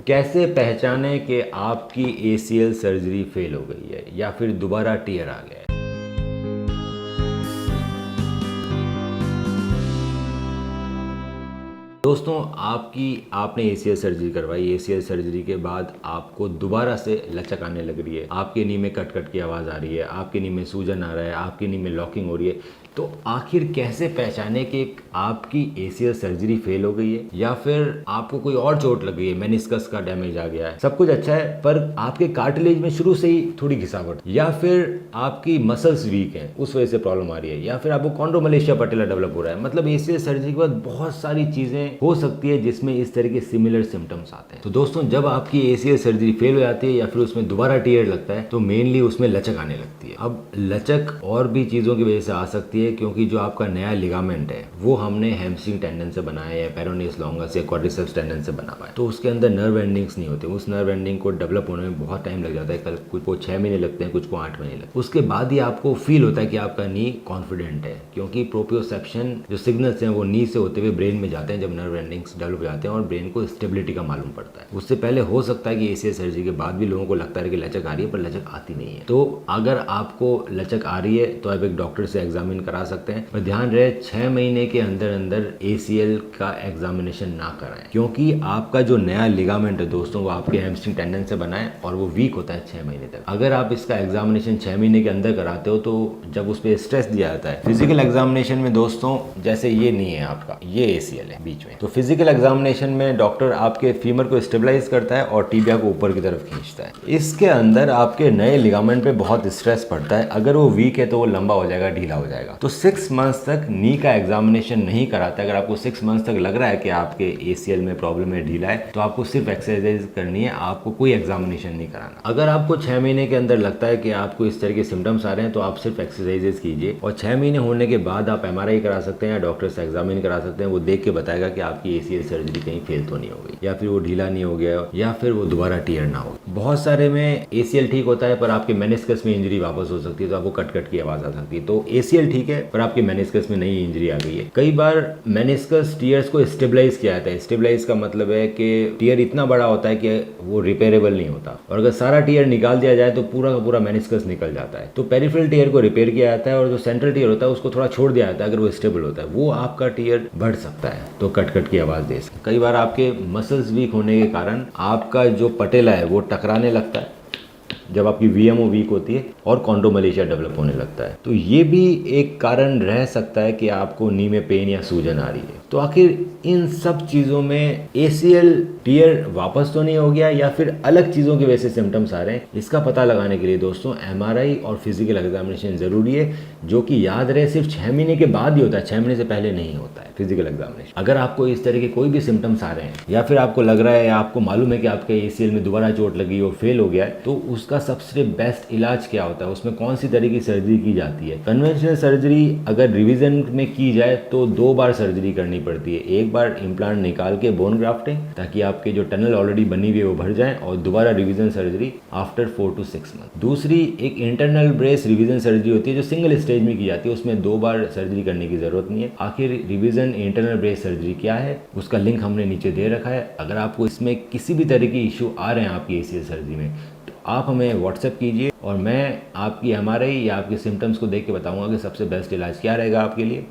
कैसे पहचानें कि आपकी एसीएल सर्जरी फेल हो गई है या फिर दोबारा टीयर आ गया है? दोस्तों, आपने एसीएल सर्जरी करवाई। एसीएल सर्जरी के बाद आपको दोबारा से लचक आने लग रही है, आपके नी में कट कट की आवाज़ आ रही है, आपके नी में सूजन आ रहा है, आपके नी में लॉकिंग हो रही है। तो आखिर कैसे पहचाने कि आपकी एसीएल सर्जरी फेल हो गई है या फिर आपको कोई और चोट लग गई है, मेनिस्कस का डैमेज आ गया है, सब कुछ अच्छा है पर आपके कार्टिलेज में शुरू से ही थोड़ी घिसावट, या फिर आपकी मसल्स वीक हैं उस वजह से प्रॉब्लम आ रही है, या फिर आपको कॉन्ड्रोमलेशिया पटेला डेवलप हो रहा है। मतलब एसीएल सर्जरी के बाद बहुत सारी चीजें हो सकती है जिसमें इस तरह के सिमिलर सिम्टम्स आते हैं। तो दोस्तों, जब आपकी एसीएल सर्जरी फेल हो जाती है या फिर उसमें दोबारा टीयर लगता है तो मेनली उसमें लचक आने लगती है। अब लचक और भी चीजों की वजह से आ सकती है, क्योंकि जो आपका नया लिगामेंट है वो हमने हैमस्ट्रिंग टेंडन से बनाया है, पेरोनियस लॉन्गस या क्वाड्रिसेप्स टेंडन से बना हुआ है, तो उसके अंदर नर्व एंडिंग्स नहीं होते। उस नर्व एंडिंग को डेवलप होने में बहुत टाइम लग जाता है। कुछ को 6 महीने लगते हैं, कुछ को 8 महीने लगते हैं। उसके बाद ही आपको फील होता है कि आपका नी कॉन्फिडेंट है, क्योंकि प्रोप्रियोसेप्शन जो सिग्नल्स हैं वो नी से होते हुए ब्रेन में जाते हैं जब नर्व एंडिंग्स डेवलप हो जाते हैं और ब्रेन को स्टेबिलिटी का मालूम पड़ता है। उससे पहले हो सकता है कि एसीएल सर्जरी के बाद भी लोगों को लगता है कि लचक आ रही है, पर लचक आती नहीं है। तो अगर आपको लचक आ रही है तो आप एक डॉक्टर से एग्जामिन करा सकते हैं, पर ध्यान रहे 6 महीने के अंदर अंदर एसीएल का एग्जामिनेशन ना कराएं, क्योंकि आपका जो नया लिगामेंट है दोस्तों वो आपके हैमस्ट्रिंग टेंडन से बना है और वो वीक होता है 6 महीने तक। अगर आप इसका एग्जामिनेशन 6 महीने के अंदर कराते हो तो जब उस पर स्ट्रेस दिया जाता है फिजिकल एग्जामिनेशन में दोस्तों, जैसे ये नहीं है आपका, ये एसीएल है बीच में, तो फिजिकल एग्जामिनेशन में डॉक्टर आपके फीमर को स्टेबलाइज करता है और टीबिया को ऊपर की तरफ खींचता है। इसके अंदर आपके नए लिगामेंट पे बहुत स्ट्रेस पड़ता है। अगर वो वीक है तो वो लंबा हो जाएगा, ढीला हो जाएगा। तो 6 मंथ्स तक नी का एग्जामिनेशन नहीं कराते। अगर आपको 6 मंथ्स तक लग रहा है कि आपके एसीएल में प्रॉब्लम है, ढीला है, तो आपको सिर्फ एक्सरसाइज करनी है, आपको कोई एग्जामिनेशन नहीं कराना। अगर आपको 6 महीने के अंदर लगता है कि आपको इस तरह के सिम्टम्स आ रहे हैं तो आप सिर्फ एक्सरसाइजेस कीजिए, और 6 महीने होने के बाद आप एमआरआई करा सकते हैं या डॉक्टर से एग्जामिन करा सकते हैं। वो देख के बताएगा कि आपकी एसीएल सर्जरी कहीं फेल तो नहीं हो गई, या फिर वो ढीला नहीं हो गया, या फिर वो दोबारा टीयर ना हो। बहुत सारे में एसीएल ठीक होता है पर आपके मेनिस्कस में इंजरी वापस हो सकती है, तो आपको कट कट की आवाज आ सकती है। तो एसीएल ठीक है पर आपके मेनिस्कस में नई इंजरी आ गई है। कई बार मेनिस्कस टीयर्स को स्टेबलाइज किया जाता है। स्टेबलाइज का मतलब है कि टीयर इतना बड़ा होता है कि वो रिपेयरेबल नहीं होता, और अगर सारा टीयर निकाल दिया जाए तो पूरा का पूरा मेनिस्कस निकल जाता है। तो पेरिफेरल टीयर को रिपेयर किया जाता है और जो सेंट्रल टीयर होता है उसको थोड़ा छोड़ दिया जाता है। अगर वो स्टेबल होता है वो आपका टीयर बढ़ सकता है, तो कट कट की आवाज दे सकता है। कई बार आपके मसल्स वीक होने के कारण आपका जो पटेला है वो टकराने लगता है जब आपकी वीएमओ वीक होती है और कॉन्ड्रोमलेशिया डेवलप होने लगता है। तो ये भी एक कारण रह सकता है कि आपको नी में पेन या सूजन आ रही है। तो आखिर इन सब चीज़ों में एसीएल टीयर वापस तो नहीं हो गया या फिर अलग चीज़ों की वजह से सिम्टम्स आ रहे हैं, इसका पता लगाने के लिए दोस्तों एमआरआई और फिजिकल एग्जामिनेशन ज़रूरी है, जो कि याद रहे सिर्फ 6 महीने के बाद ही होता है, 6 महीने से पहले नहीं होता है फिजिकल एग्जामिनेशन। अगर आपको इस तरह के कोई भी सिम्टम्स आ रहे हैं या फिर आपको लग रहा है या आपको मालूम है कि आपके एसीएल में दोबारा चोट लगी और फेल हो गया है, तो उसका सबसे बेस्ट इलाज क्या होता है, उसमें कौन सी तरह की सर्जरी की जाती है। कन्वेंशनल सर्जरी अगर रिवीजन में की जाए तो 2 बार सर्जरी करनी पड़ती है। एक बार इम्प्लांट निकाल के बोन ग्राफ्टिंग, ताकि आपके जो टनल ऑलरेडी बनी हुई है वो भर जाए, और दोबारा revision surgery after 4 to 6 month. दूसरी एक इंटरनल ब्रेस रिवीजन सर्जरी होती है जो सिंगल स्टेज में की जाती है, उसमें 2 बार सर्जरी करने की जरूरत नहीं है। आखिर रिवीजन इंटरनल ब्रेस सर्जरी क्या है उसका लिंक हमने नीचे दे रखा है। अगर आपको इसमें किसी भी तरह की इश्यू आ रहे हैं आपकी एसीएल सर्जरी में, तो आप हमें व्हाट्सएप कीजिए और मैं आपकी एमआरआई या आपके सिम्टम्स को देख के बताऊंगा कि सबसे बेस्ट इलाज क्या रहेगा आपके लिए।